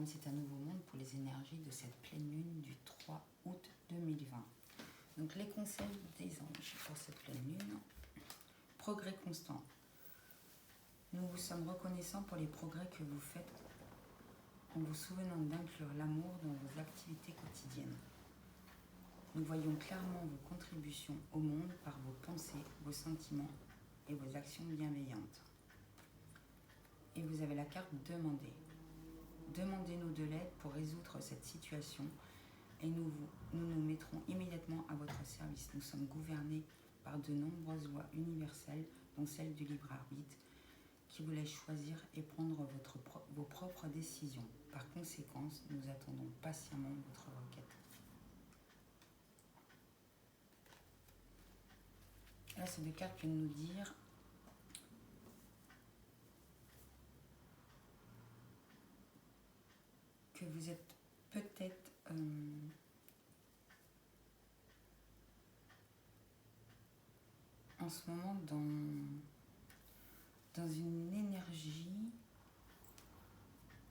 programme C'est un nouveau monde pour les énergies de cette pleine lune du 3 août 2020. Donc les conseils des anges pour cette pleine lune. Progrès constant. Nous vous sommes reconnaissants pour les progrès que vous faites en vous souvenant d'inclure l'amour dans vos activités quotidiennes. Nous voyons clairement vos contributions au monde par vos pensées, vos sentiments et vos actions bienveillantes. Et vous avez la carte Demander. Demandez-nous de l'aide pour résoudre cette situation et nous nous mettrons immédiatement à votre service. Nous sommes gouvernés par de nombreuses lois universelles, dont celle du libre arbitre, qui vous laisse choisir et prendre vos propres décisions. Par conséquent, nous attendons patiemment votre requête. Là, ces deux cartes viennent nous dire que vous êtes peut-être en ce moment dans une énergie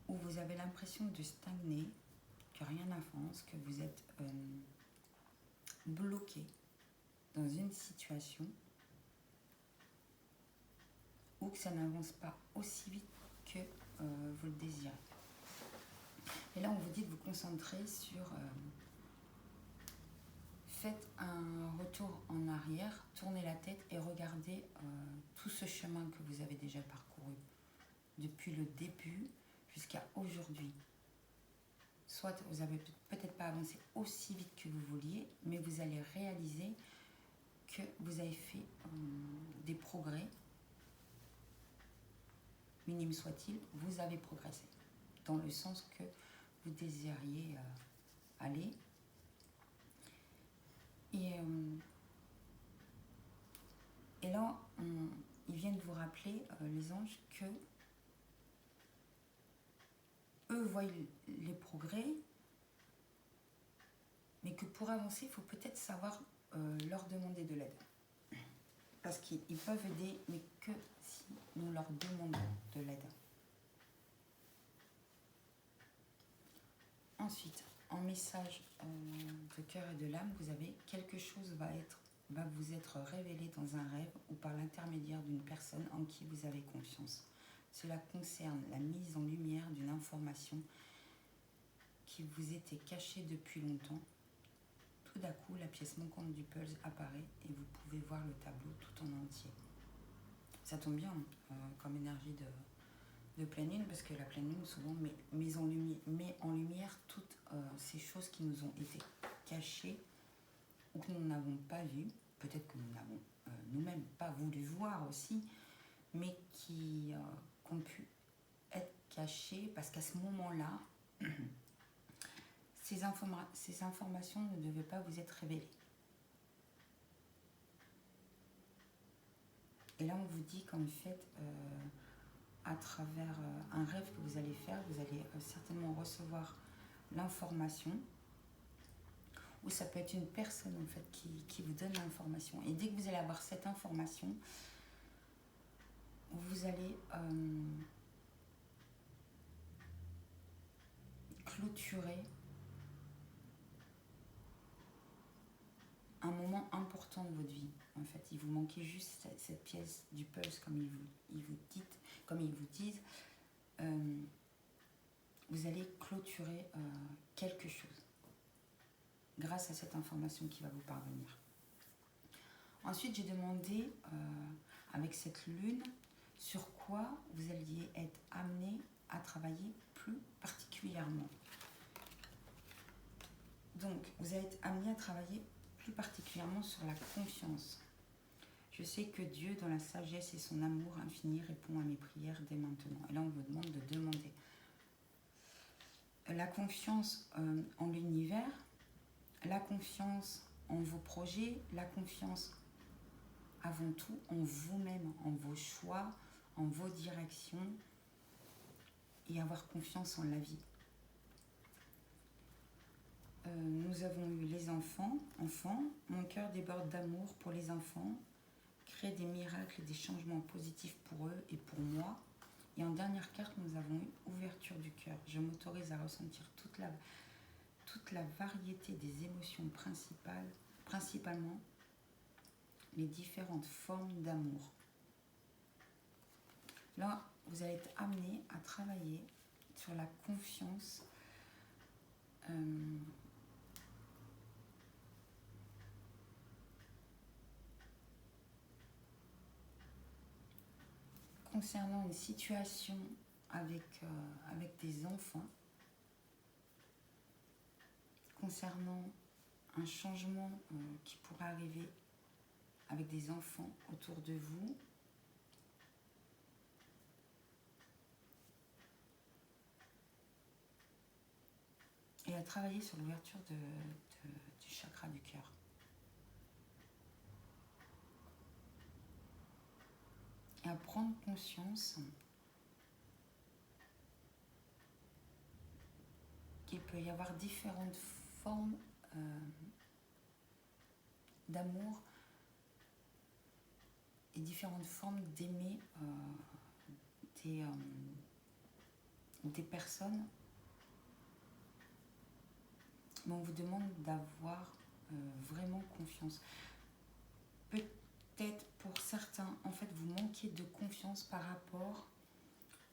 où vous avez l'impression de stagner, que rien n'avance, que vous êtes bloqué dans une situation ou que ça n'avance pas aussi vite que vous le désirez. Et là, on vous dit de vous concentrer sur... faites un retour en arrière, tournez la tête et regardez tout ce chemin que vous avez déjà parcouru depuis le début jusqu'à aujourd'hui. Soit vous n'avez peut-être pas avancé aussi vite que vous vouliez, mais vous allez réaliser que vous avez fait des progrès, minimes soit-il, vous avez progressé dans le sens que vous désiriez aller. Et là, ils viennent vous rappeler, les anges, que eux voient les progrès, mais que pour avancer, il faut peut-être savoir leur demander de l'aide. Parce qu'ils peuvent aider, mais que si nous leur demandons de l'aide. Ensuite, en message de cœur et de l'âme, vous avez quelque chose va vous être révélé dans un rêve ou par l'intermédiaire d'une personne en qui vous avez confiance. Cela concerne la mise en lumière d'une information qui vous était cachée depuis longtemps. Tout d'un coup, la pièce manquante du puzzle apparaît et vous pouvez voir le tableau tout en entier. Ça tombe bien comme énergie de pleine lune, parce que la pleine lune souvent met en lumière toutes ces choses qui nous ont été cachées ou que nous n'avons pas vues, peut-être que nous n'avons nous-mêmes pas voulu voir aussi, mais qui ont pu être cachées parce qu'à ce moment-là, ces informations ne devaient pas vous être révélées. Et là, on vous dit qu'en fait, à travers un rêve que vous allez faire, vous allez certainement recevoir l'information, ou ça peut être une personne en fait qui vous donne l'information. Et dès que vous allez avoir cette information, vous allez clôturer un moment important de votre vie. En fait, il vous manquait juste cette pièce du puzzle, comme ils vous disent. Vous allez clôturer quelque chose grâce à cette information qui va vous parvenir. Ensuite, j'ai demandé, avec cette lune, sur quoi vous alliez être amené à travailler plus particulièrement. Donc, vous allez être amené à travailler plus particulièrement sur la confiance. Je sais que Dieu, dans la sagesse et son amour infini, répond à mes prières dès maintenant. Et là, on vous demande de demander la confiance en l'univers, la confiance en vos projets, la confiance avant tout en vous-même, en vos choix, en vos directions, et avoir confiance en la vie. Nous avons eu les enfants, mon cœur déborde d'amour pour les enfants, crée des miracles et des changements positifs pour eux et pour moi. Et en dernière carte, nous avons eu ouverture du cœur. Je m'autorise à ressentir toute la variété des émotions principalement les différentes formes d'amour. Là, vous allez être amené à travailler sur la confiance concernant une situation avec des enfants, concernant un changement qui pourrait arriver avec des enfants autour de vous, et à travailler sur l'ouverture du chakra du cœur. Et à prendre conscience qu'il peut y avoir différentes formes d'amour et différentes formes d'aimer des personnes. Mais on vous demande d'avoir vraiment confiance. Peut-être pour certains, en fait, vous manquez de confiance par rapport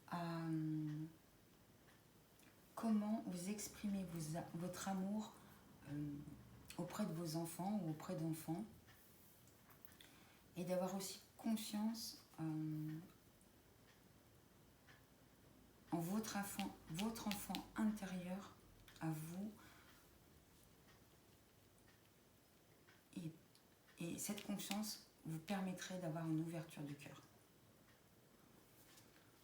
à comment vous exprimez votre amour auprès de vos enfants ou auprès d'enfants, et d'avoir aussi confiance en votre enfant intérieur à vous. Et cette confiance vous permettrait d'avoir une ouverture du cœur.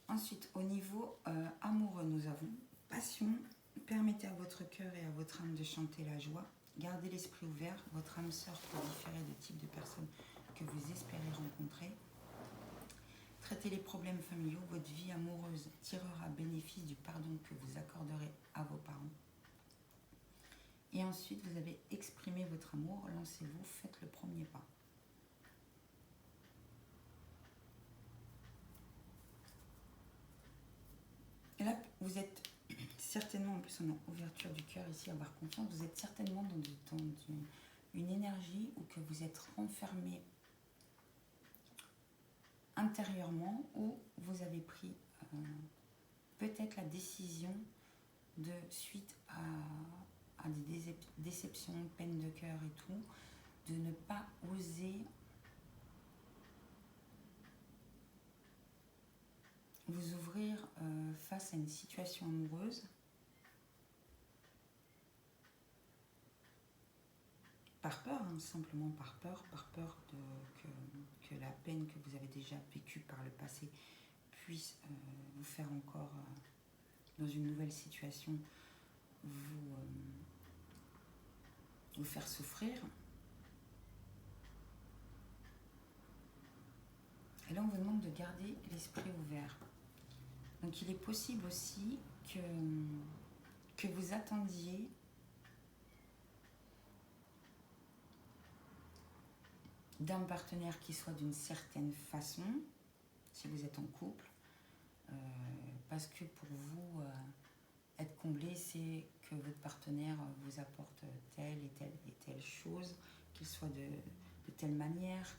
Ensuite, au niveau amoureux, nous avons passion. Permettez à votre cœur et à votre âme de chanter la joie. Gardez l'esprit ouvert. Votre âme sœur peut différer de type de personnes que vous espérez rencontrer. Traitez les problèmes familiaux. Votre vie amoureuse tirera bénéfice du pardon que vous accorderez à vos parents. Et ensuite, vous avez exprimé votre amour. Lancez-vous, faites le premier pas. Et là, vous êtes certainement, en plus on a ouverture du cœur ici, avoir confiance, vous êtes certainement dans une énergie où que vous êtes renfermé intérieurement, où vous avez pris peut-être la décision de, suite à des déceptions, peines de cœur et tout, de ne pas oser vous ouvrir face à une situation amoureuse, par peur, simplement par peur que la peine que vous avez déjà vécue par le passé puisse vous faire encore, dans une nouvelle situation, vous faire souffrir. Et là, on vous demande de garder l'esprit ouvert. Donc, il est possible aussi que vous attendiez d'un partenaire qui soit d'une certaine façon, si vous êtes en couple, parce que pour vous, être comblé, c'est que votre partenaire vous apporte telle et telle chose, qu'il soit de telle manière,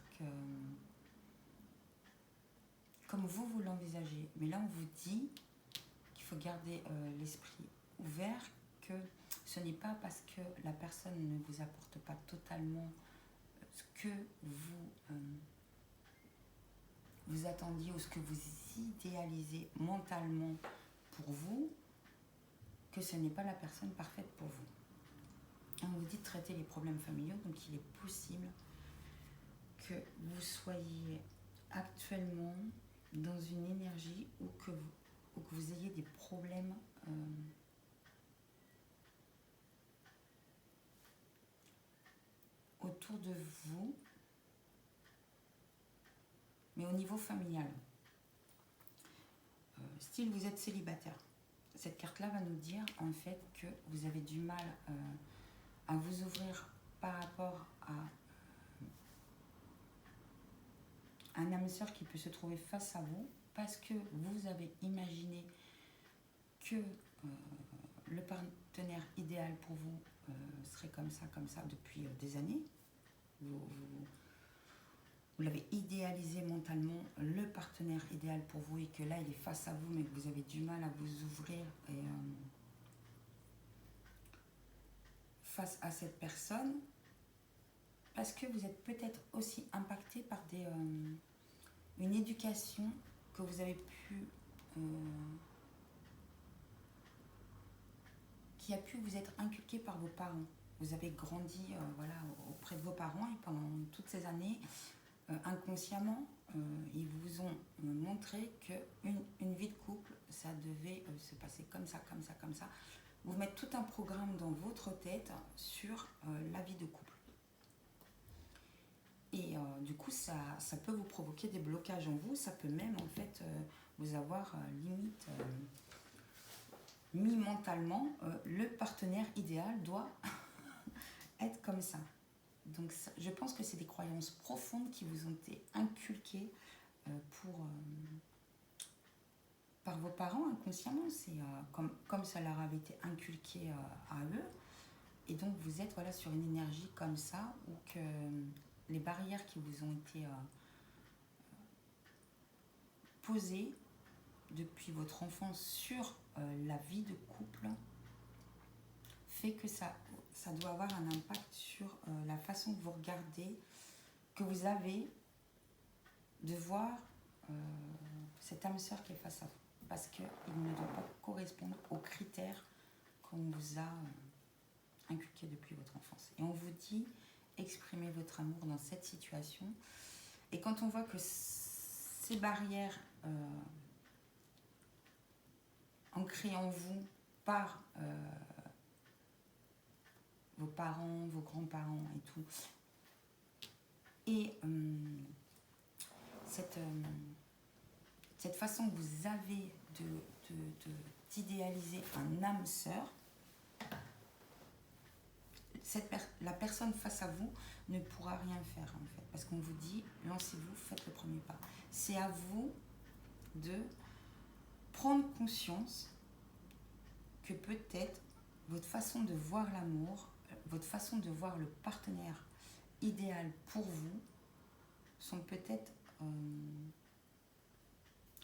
comme vous l'envisagez. Mais là, on vous dit qu'il faut garder l'esprit ouvert, que ce n'est pas parce que la personne ne vous apporte pas totalement ce que vous attendiez ou ce que vous idéalisez mentalement pour vous, que ce n'est pas la personne parfaite pour vous. On vous dit de traiter les problèmes familiaux, donc il est possible que vous soyez actuellement dans une énergie où que vous ayez des problèmes autour de vous, mais au niveau familial. Style, vous êtes célibataire. Cette carte-là va nous dire en fait que vous avez du mal à vous ouvrir par rapport à un âme sœur qui peut se trouver face à vous, parce que vous avez imaginé que le partenaire idéal pour vous serait comme ça depuis des années. Vous l'avez idéalisé mentalement, le partenaire idéal pour vous, et que là il est face à vous mais que vous avez du mal à vous ouvrir et face à cette personne, parce que vous êtes peut-être aussi impacté par une éducation que vous avez pu qui a pu vous être inculquée par vos parents. Vous avez grandi voilà, auprès de vos parents, et pendant toutes ces années, inconsciemment, ils vous ont montré qu'une vie de couple, ça devait se passer comme ça, comme ça, comme ça. Vous mettez tout un programme dans votre tête sur la vie de couple. Et du coup, ça peut vous provoquer des blocages en vous. Ça peut même, en fait, vous avoir limite mis mentalement, le partenaire idéal doit être comme ça. Donc, je pense que c'est des croyances profondes qui vous ont été inculquées par vos parents inconsciemment. C'est comme ça leur avait été inculqué à eux. Et donc, vous êtes voilà, sur une énergie comme ça, où que les barrières qui vous ont été posées depuis votre enfance sur la vie de couple fait que ça doit avoir un impact sur la façon que vous regardez, que vous avez de voir cette âme sœur qui est face à vous, parce qu'il ne doit pas correspondre aux critères qu'on vous a inculqués depuis votre enfance. Et on vous dit, exprimez votre amour dans cette situation. Et quand on voit que ces barrières ancrées en vous par vos parents, vos grands-parents et tout, et cette façon que vous avez d'idéaliser un âme sœur, la personne face à vous ne pourra rien faire en fait, parce qu'on vous dit lancez-vous, faites le premier pas. C'est à vous de prendre conscience que peut-être votre façon de voir l'amour, votre façon de voir le partenaire idéal pour vous sont peut-être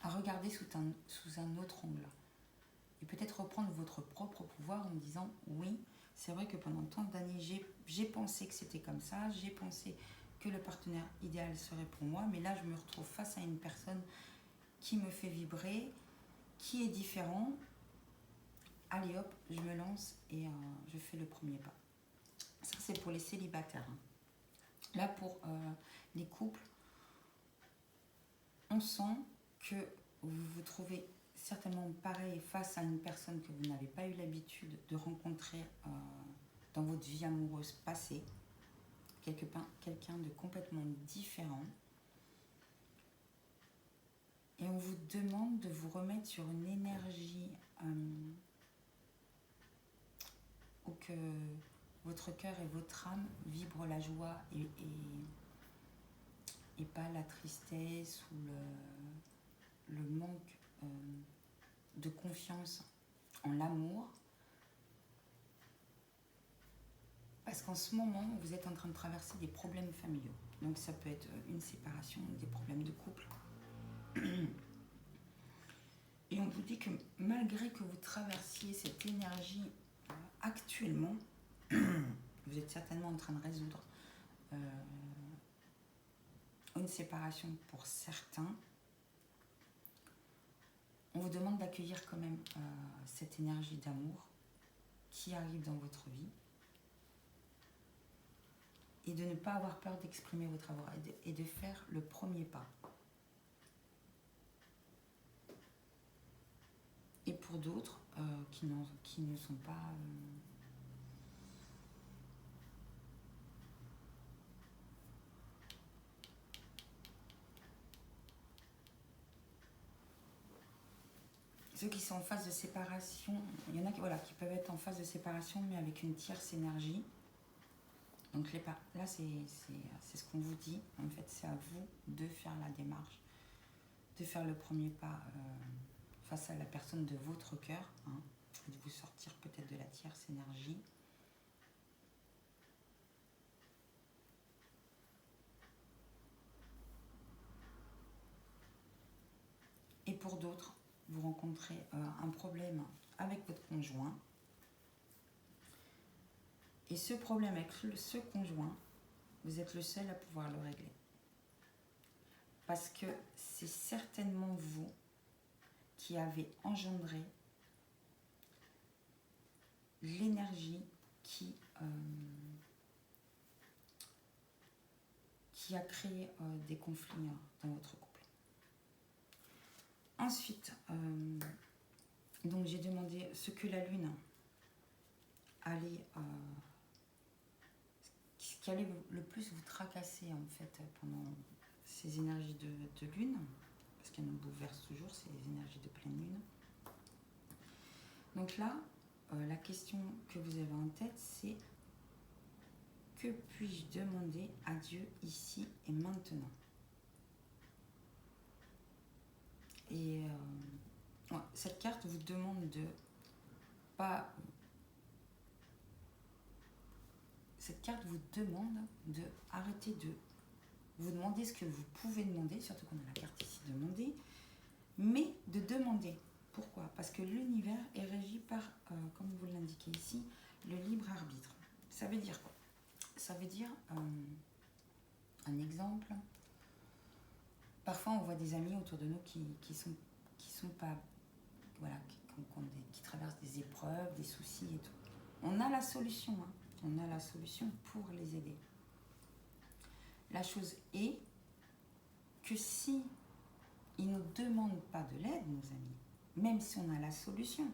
à regarder sous un autre angle. Et peut-être reprendre votre propre pouvoir en disant oui, c'est vrai que pendant tant d'années, j'ai pensé que c'était comme ça, j'ai pensé que le partenaire idéal serait pour moi, mais là je me retrouve face à une personne qui me fait vibrer, qui est différent. Allez hop, je me lance et je fais le premier pas. Ça c'est pour les célibataires. Là pour les couples, on sent que vous vous trouvez certainement pareil face à une personne que vous n'avez pas eu l'habitude de rencontrer dans votre vie amoureuse passée, quelqu'un de complètement différent, et on vous demande de vous remettre sur une énergie où que votre cœur et votre âme vibrent la joie et pas la tristesse ou le manque de confiance en l'amour, parce qu'en ce moment vous êtes en train de traverser des problèmes familiaux. Donc ça peut être une séparation, des problèmes de couple, et on vous dit que malgré que vous traversiez cette énergie actuellement, vous êtes certainement en train de résoudre une séparation pour certains. On vous demande d'accueillir quand même cette énergie d'amour qui arrive dans votre vie, et de ne pas avoir peur d'exprimer votre amour et de faire le premier pas. Et pour d'autres qui ne sont pas ceux qui sont en phase de séparation, il y en a qui peuvent être en phase de séparation mais avec une tierce énergie. Donc là c'est ce qu'on vous dit, en fait c'est à vous de faire la démarche de faire le premier pas face à la personne de votre cœur, hein, et de vous sortir peut-être de la tierce énergie. Et pour d'autres, vous rencontrez un problème avec votre conjoint. Et ce problème avec ce conjoint, vous êtes le seul à pouvoir le régler. Parce que c'est certainement vous qui avez engendré l'énergie qui a créé des conflits dans votre couple. Ensuite, donc j'ai demandé ce que la Lune allait, ce qui allait le plus vous tracasser en fait pendant ces énergies de Lune, parce qu'elle nous bouleverse toujours, ces énergies de pleine Lune. Donc là, la question que vous avez en tête, c'est: que puis-je demander à Dieu ici et maintenant? Et cette carte vous demande de pas... Cette carte vous demande de arrêter de vous demander ce que vous pouvez demander, surtout qu'on a la carte ici demander, mais de demander. Pourquoi? Parce que l'univers est régi par, comme vous l'indiquez ici, le libre arbitre. Ça veut dire quoi? Ça veut dire, un exemple, parfois on voit des amis autour de nous qui sont pas, voilà, qui traversent des épreuves, des soucis et tout. On a la solution, hein. On a la solution pour les aider. La chose est que si ils ne nous demandent pas de l'aide, nos amis, même si on a la solution,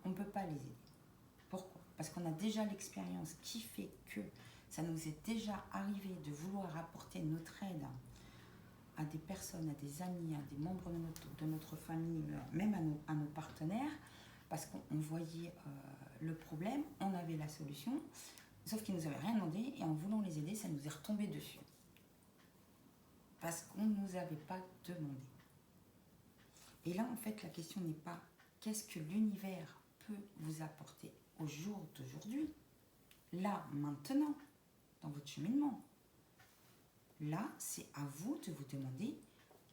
on ne peut pas les aider. Pourquoi? Parce qu'on a déjà l'expérience qui fait que ça nous est déjà arrivé de vouloir apporter notre aide à des personnes, à des amis, à des membres de notre famille, même à nos partenaires, parce qu'on voyait le problème, on avait la solution, sauf qu'ils ne nous avaient rien demandé, et en voulant les aider, ça nous est retombé dessus. Parce qu'on ne nous avait pas demandé. Et là, en fait, la question n'est pas qu'est-ce que l'univers peut vous apporter au jour d'aujourd'hui, là, maintenant, dans votre cheminement. Là, c'est à vous de vous demander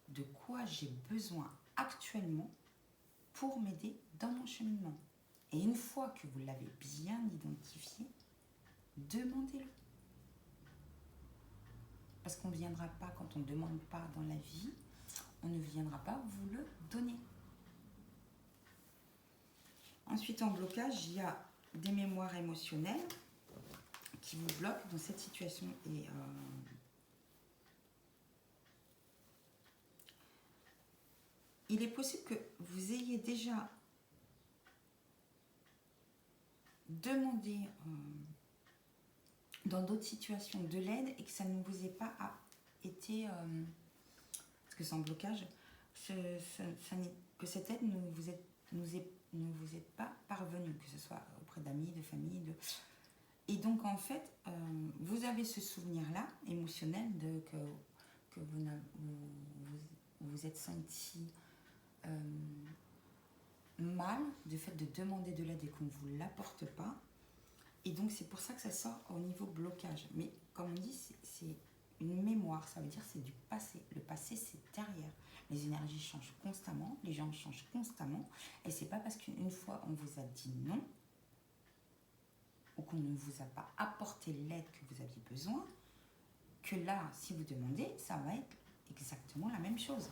de quoi j'ai besoin actuellement pour m'aider dans mon cheminement. Et une fois que vous l'avez bien identifié, demandez-le. Parce qu'on ne viendra pas, quand on ne demande pas dans la vie, on ne viendra pas vous le donner. Ensuite, en blocage, il y a des mémoires émotionnelles qui vous bloquent dans cette situation. Et il est possible que vous ayez déjà demandé dans d'autres situations de l'aide et que ça ne vous ait pas été... parce que c'est en blocage, que cette aide ne vous est pas parvenue, que ce soit auprès d'amis, de famille, Et donc, en fait, vous avez ce souvenir-là, émotionnel, que vous êtes senti mal, du fait de demander de l'aide et qu'on ne vous l'apporte pas. Et donc, c'est pour ça que ça sort au niveau blocage. Mais, comme on dit, c'est une mémoire, ça veut dire c'est du passé. Le passé, c'est derrière. Les énergies changent constamment, les gens changent constamment. Et c'est pas parce qu'une fois, on vous a dit non, ou qu'on ne vous a pas apporté l'aide que vous aviez besoin, que là, si vous demandez, ça va être exactement la même chose.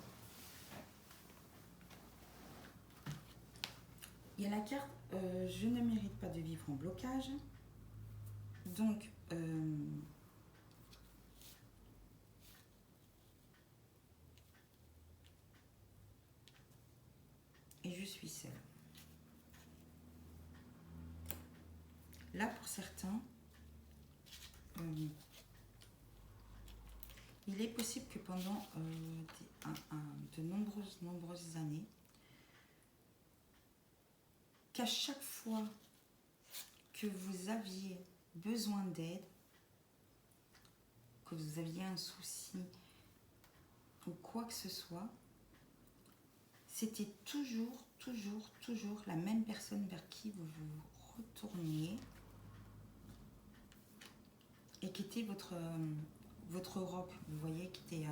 Il y a la carte « Je ne mérite pas de vivre en blocage ». Donc, et je suis seule. Là, pour certains, il est possible que pendant de nombreuses années, qu'à chaque fois que vous aviez besoin d'aide, que vous aviez un souci, ou quoi que ce soit, c'était toujours la même personne vers qui vous vous retourniez et qui était votre roc, vous voyez, qui était...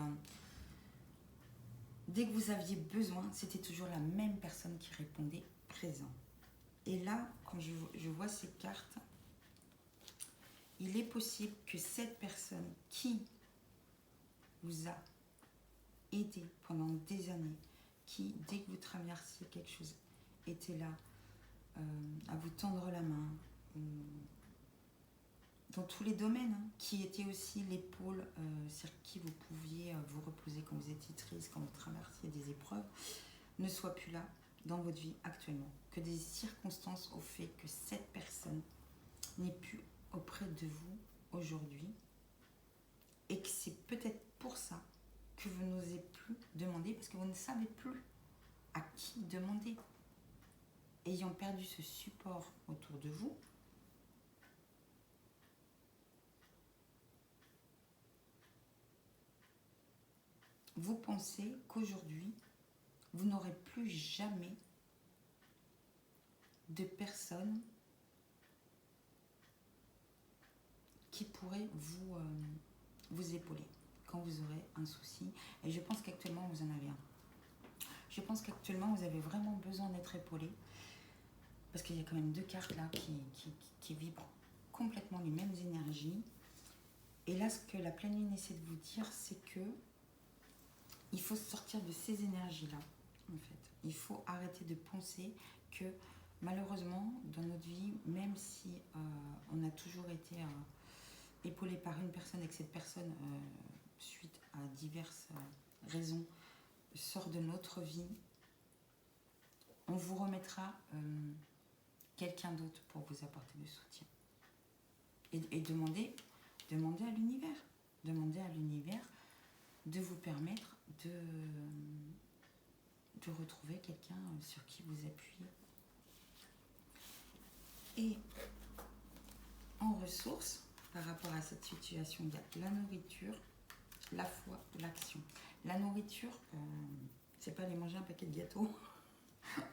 dès que vous aviez besoin, c'était toujours la même personne qui répondait présent. Et là, quand je vois ces cartes, il est possible que cette personne qui vous a aidé pendant des années, qui, dès que vous traversiez quelque chose, était là à vous tendre la main, dans tous les domaines, hein, qui était aussi l'épaule sur qui vous pouviez vous reposer quand vous étiez triste, quand vous traversiez des épreuves, ne soit plus là dans votre vie actuellement. Que des circonstances ont fait que cette personne n'est plus auprès de vous aujourd'hui et que c'est peut-être pour ça que vous n'osez plus demander parce que vous ne savez plus à qui demander. Ayant perdu ce support autour de vous, vous pensez qu'aujourd'hui, vous n'aurez plus jamais de personne qui pourrait vous épauler quand vous aurez un souci. Et je pense qu'actuellement, vous en avez un. Je pense qu'actuellement, vous avez vraiment besoin d'être épaulé. Parce qu'il y a quand même deux cartes là qui vibrent complètement les mêmes énergies. Et là, ce que la pleine lune essaie de vous dire, c'est que il faut sortir de ces énergies-là, en fait. Il faut arrêter de penser que, malheureusement, dans notre vie, même si on a toujours été épaulé par une personne et que cette personne, suite à diverses raisons, sort de notre vie, on vous remettra quelqu'un d'autre pour vous apporter du soutien. Et demandez à l'univers. Demandez à l'univers de vous permettre de retrouver quelqu'un sur qui vous appuyer. Et en ressources, par rapport à cette situation, il y a la nourriture, la foi, l'action. La nourriture, c'est pas aller manger un paquet de gâteaux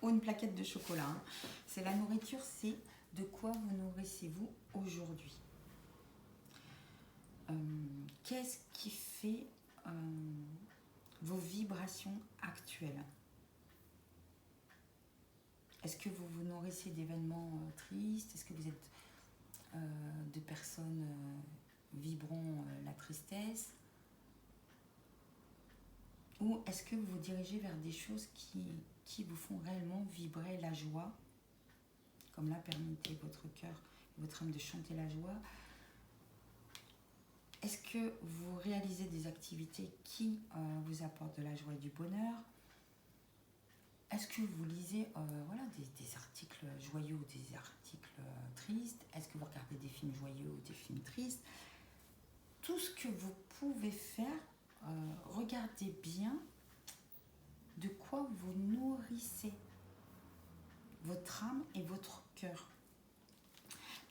ou une plaquette de chocolat. Hein. C'est la nourriture, c'est de quoi vous nourrissez-vous aujourd'hui. Qu'est-ce qui fait vos vibrations actuelles? Est-ce que vous vous nourrissez d'événements tristes? Est-ce que vous êtes de personnes vibrant la tristesse? Ou est-ce que vous vous dirigez vers des choses qui vous font réellement vibrer la joie? Comme là, permettez votre cœur, votre âme de chanter la joie. Est-ce que vous réalisez des activités qui vous apportent de la joie et du bonheur? Est-ce que vous lisez des articles joyeux ou des articles tristes? Est-ce que vous regardez des films joyeux ou des films tristes? Tout ce que vous pouvez faire, regardez bien de quoi vous nourrissez votre âme et votre cœur.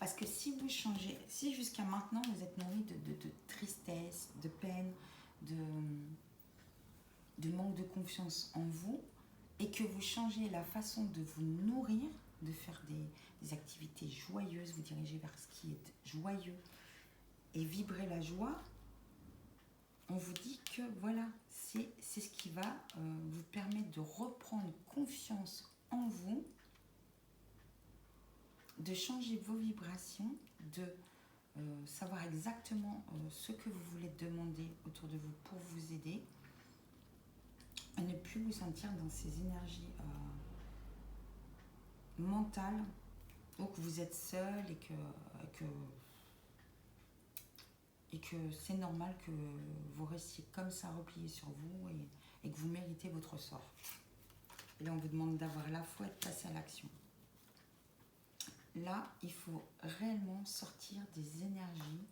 Parce que si vous changez, si jusqu'à maintenant vous êtes nourri de tristesse, de peine, de manque de confiance en vous, et que vous changez la façon de vous nourrir, de faire des activités joyeuses, vous dirigez vers ce qui est joyeux et vibrer la joie, on vous dit que voilà, c'est ce qui va vous permettre de reprendre confiance en vous, de changer vos vibrations, de savoir exactement ce que vous voulez demander autour de vous pour vous aider, et ne plus vous sentir dans ces énergies mentales ou que vous êtes seul et que c'est normal que vous restiez comme ça replié sur vous et que vous méritez votre sort. Et là, on vous demande d'avoir la foi et de passer à l'action. Là, il faut réellement sortir des énergies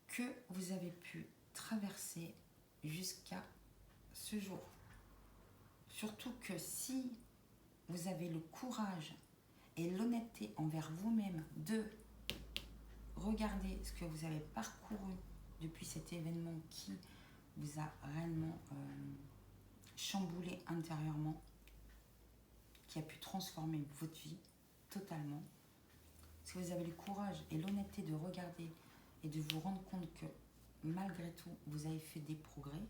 que vous avez pu traverser jusqu'à ce jour. Surtout que si vous avez le courage et l'honnêteté envers vous-même de regarder ce que vous avez parcouru depuis cet événement qui vous a réellement chamboulé intérieurement, qui a pu transformer votre vie totalement. Si vous avez le courage et l'honnêteté de regarder et de vous rendre compte que malgré tout, vous avez fait des progrès,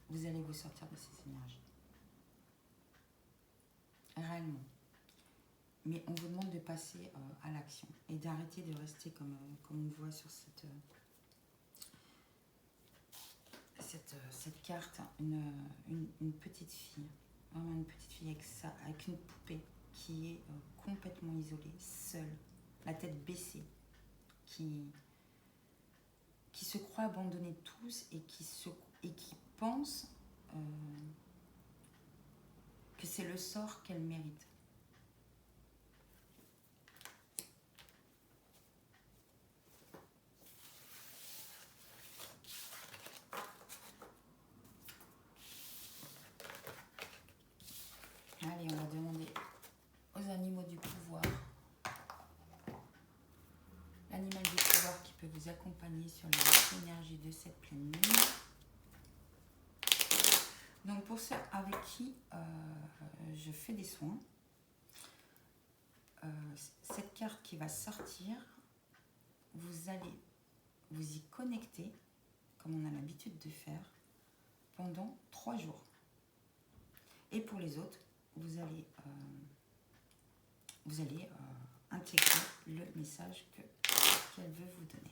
vous allez vous sortir de ces énergies. Réellement. Mais on vous demande de passer à l'action et d'arrêter de rester comme on voit sur cette carte, une petite fille, vraiment une petite fille avec une poupée qui est complètement isolée, seule, la tête baissée, qui se croit abandonnée de tous et qui pense que c'est le sort qu'elle mérite. Allez, on va demander aux animaux du pouvoir. L'animal du pouvoir qui peut vous accompagner sur les énergies de cette pleine lune. Donc pour ceux avec qui je fais des soins, cette carte qui va sortir, vous allez vous y connecter, comme on a l'habitude de faire, pendant 3 jours. Et pour les autres, vous allez intégrer le message qu'elle veut vous donner.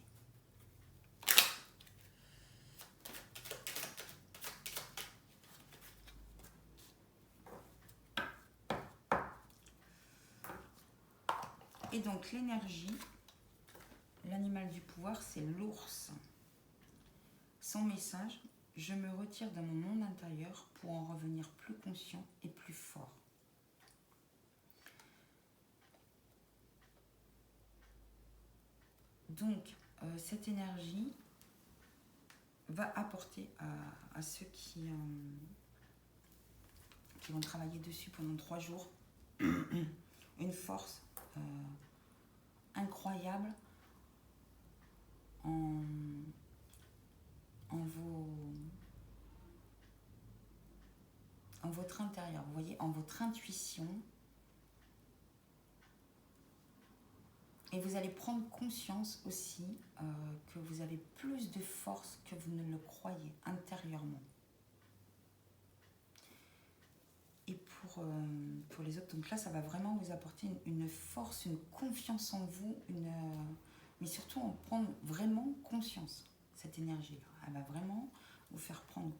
Et donc l'énergie, l'animal du pouvoir, c'est l'ours. Son message: je me retire dans mon monde intérieur pour en revenir plus conscient et plus fort. Donc, cette énergie va apporter à ceux qui vont travailler dessus pendant 3 jours une force incroyable en votre intérieur, vous voyez, en votre intuition. Et vous allez prendre conscience aussi que vous avez plus de force que vous ne le croyez intérieurement. Et pour les autres, donc là, ça va vraiment vous apporter une force, une confiance en vous, mais surtout en prendre vraiment conscience, cette énergie-là. Elle va vraiment vous faire prendre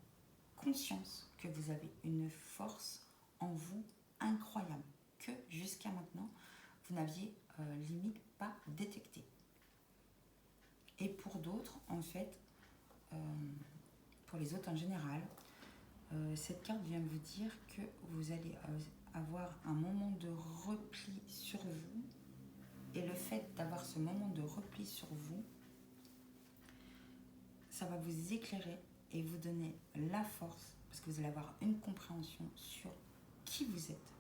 conscience que vous avez une force en vous incroyable, que jusqu'à maintenant, vous n'aviez limite pas détecté. Et pour d'autres, en fait, pour les autres en général, cette carte vient vous dire que vous allez avoir un moment de repli sur vous. Et le fait d'avoir ce moment de repli sur vous, ça va vous éclairer et vous donner la force, parce que vous allez avoir une compréhension sur qui vous êtes,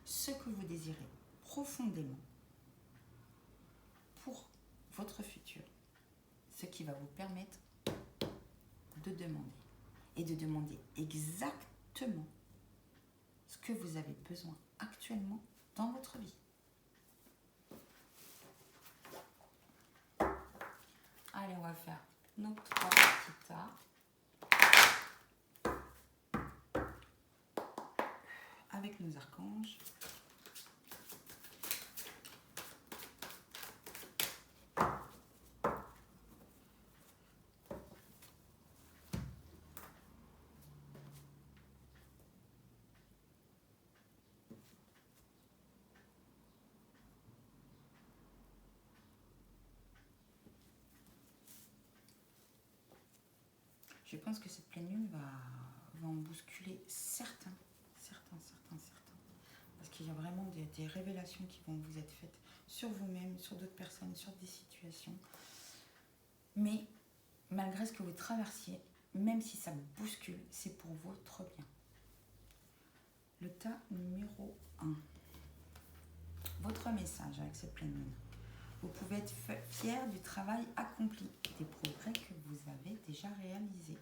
ce que vous désirez profondément pour votre futur, ce qui va vous permettre de demander, et de demander exactement ce que vous avez besoin actuellement dans votre vie. Allez, on va faire nos 3 petits tas avec nos archanges. Je pense que cette pleine lune va en bousculer certains. Parce qu'il y a vraiment des révélations qui vont vous être faites sur vous-même, sur d'autres personnes, sur des situations. Mais malgré ce que vous traversiez, même si ça vous bouscule, c'est pour votre bien. Le tas numéro 1. Votre message avec cette pleine lune. Vous pouvez être fier du travail accompli, des progrès que vous avez déjà réalisés.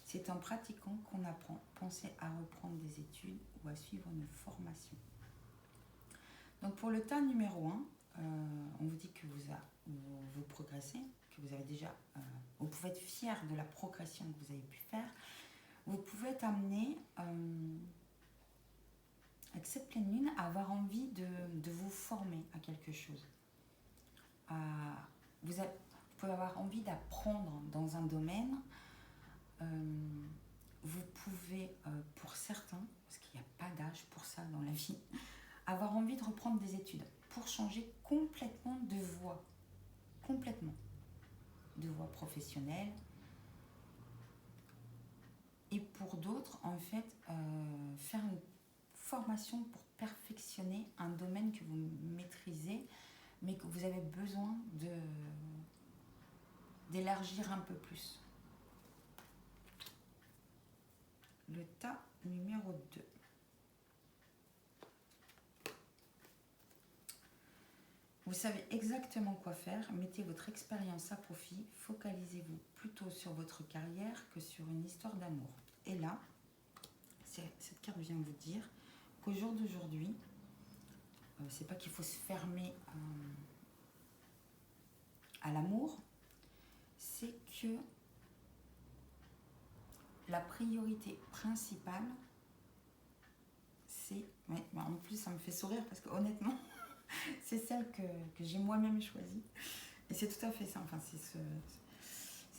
C'est en pratiquant qu'on apprend. Pensez à reprendre des études ou à suivre une formation. Donc pour le tas numéro 1, on vous dit que vous progressez, que vous avez déjà, vous pouvez être fier de la progression que vous avez pu faire. Vous pouvez être amené, avec cette pleine lune, à avoir envie de vous former à quelque chose. Vous pouvez avoir envie d'apprendre dans un domaine. Vous pouvez, pour certains, parce qu'il n'y a pas d'âge pour ça dans la vie, avoir envie de reprendre des études pour changer complètement de voie. Complètement. De voie professionnelle. Et pour d'autres, en fait, faire une formation pour perfectionner un domaine que vous maîtrisez, mais que vous avez besoin d'élargir un peu plus. Le tas numéro 2. Vous savez exactement quoi faire, mettez votre expérience à profit, focalisez-vous plutôt sur votre carrière que sur une histoire d'amour. Et là, cette carte vient vous dire qu'au jour d'aujourd'hui, c'est pas qu'il faut se fermer à l'amour, c'est que la priorité principale, c'est... Ouais, en plus, ça me fait sourire parce que honnêtement, c'est celle que j'ai moi-même choisie. Et c'est tout à fait ça. Enfin, c'est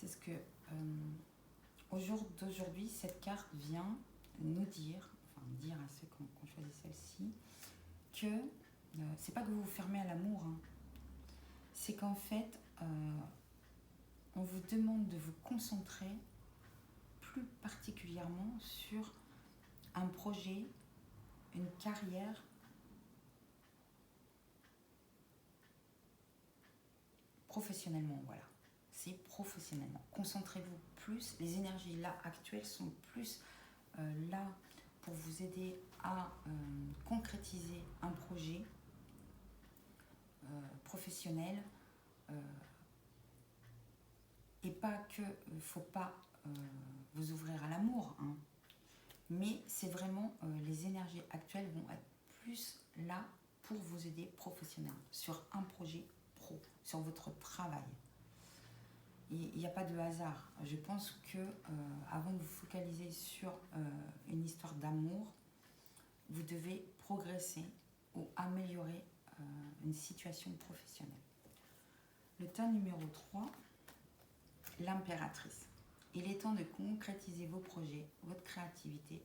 ce que... au jour d'aujourd'hui, cette carte vient nous dire, enfin dire à ceux qui ont choisi celle-ci, que c'est pas que vous vous fermez à l'amour, hein. C'est qu'en fait, on vous demande de vous concentrer plus particulièrement sur un projet, une carrière professionnellement, voilà. C'est professionnellement. Concentrez-vous plus. Les énergies là actuelles sont plus là pour vous aider à concrétiser un projet professionnel. Et pas que faut pas vous ouvrir à l'amour, hein. Mais c'est vraiment les énergies actuelles vont être plus là pour vous aider professionnellement sur un projet pro, sur votre travail. Il n'y a pas de hasard. Je pense que avant de vous focaliser sur une histoire d'amour, vous devez progresser ou améliorer une situation professionnelle. Le tas numéro 3, l'impératrice. Il est temps de concrétiser vos projets, votre créativité,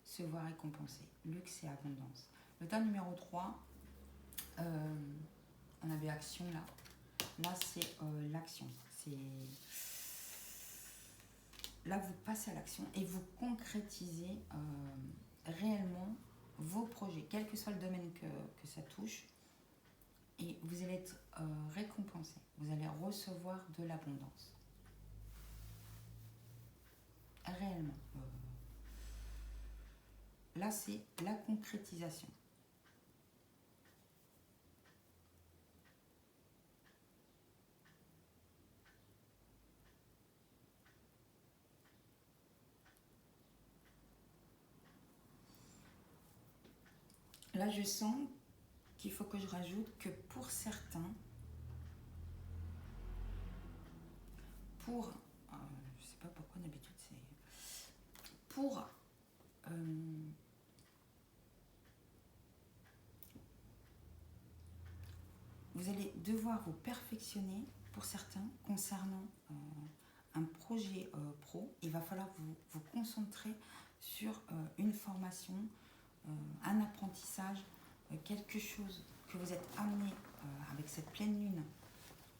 se voir récompensée. Luxe et abondance. Le tas numéro 3, on avait action là. Là, c'est l'action. Là, vous passez à l'action et vous concrétisez réellement vos projets, quel que soit le domaine que ça touche. Et vous allez être récompensé. Vous allez recevoir de l'abondance. Réellement. Là, c'est la concrétisation. Là, je sens qu'il faut que je rajoute que pour certains, je ne sais pas pourquoi d'habitude c'est... Pour... vous allez devoir vous perfectionner pour certains concernant un projet pro. Il va falloir vous concentrer sur une formation, un apprentissage, quelque chose que vous êtes amené avec cette pleine lune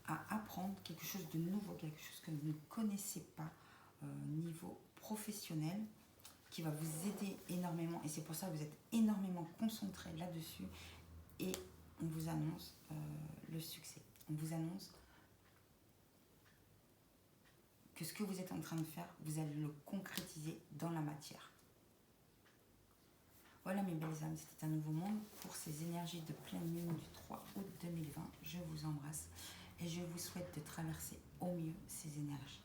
à apprendre, quelque chose de nouveau, quelque chose que vous ne connaissez pas niveau professionnel, qui va vous aider énormément. Et c'est pour ça que vous êtes énormément concentré là-dessus. Et on vous annonce le succès. On vous annonce que ce que vous êtes en train de faire, vous allez le concrétiser dans la matière. Voilà mes belles âmes, c'était un nouveau monde pour ces énergies de pleine lune du 3 août 2020. Je vous embrasse et je vous souhaite de traverser au mieux ces énergies.